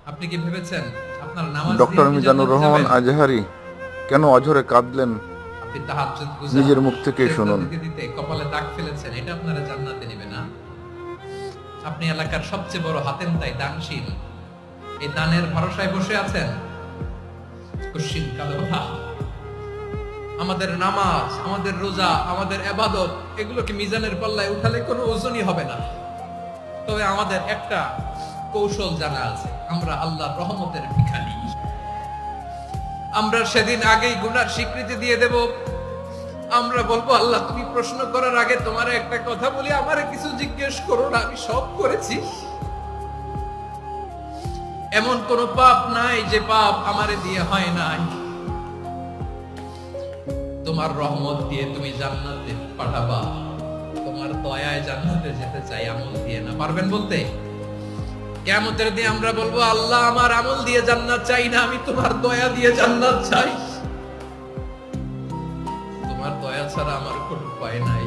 আপনি কি ভেবেছেন আপনার নামাজ দিয়ে ডক্টর আপনি মিজানুর জান্নাতে রহমান যাবেন? আজহারি কেন অঝরে কাঁদলেন? আপনি তাহাজ্জুদ গুজার নিজের মুখ থেকেই সেজদা শুনুন। দিতে দিতে কপালে দাগ ফেলেছেন, এটা আপনারা জান্নাতে নেবে না। আপনি এলাকার সবচেয়ে বড় হাতেম তাই দানশীল, এই দানের ভরসায় বসে আছেন। কুশ্চিন কালো ভাব। আমাদের নামাজ, আমাদের রোজা, আমাদের ইবাদত, এগুলোকে মিজানের পাল্লায় উঠালে কোনো ওজনই হবে না। তবে আমাদের একটা কৌশল জানা আছে, আমরা আল্লাহর রহমতের ভিখারি। আমরা সেদিন আগেই গুনার স্বীকৃতি দিয়ে দেব। আমরা বলবো, আল্লাহ তুমি প্রশ্ন করার আগে তোমার একটা কথা বলি, আমারে কিছু জিজ্ঞেস করো না, আমি সব করেছি। এমন কোন পাপ নাই যে পাপ আমারে দিয়ে হয় নাই। তোমার রহমত দিয়ে তুমি জান্নাতে পাঠাবা, তোমার দয়ায় জান্নাতে যেতে চাই, আমল দিয়ে না। পারবেন বলতে? কিয়ামতের দিন আমরা বলবো, আল্লাহ আমার আমল দিয়ে জান্নাত চাই না, আমি তোমার দয়া দিয়ে জান্নাত চাই। তোমার দয়া ছাড়া আমার কোনো উপায় নাই।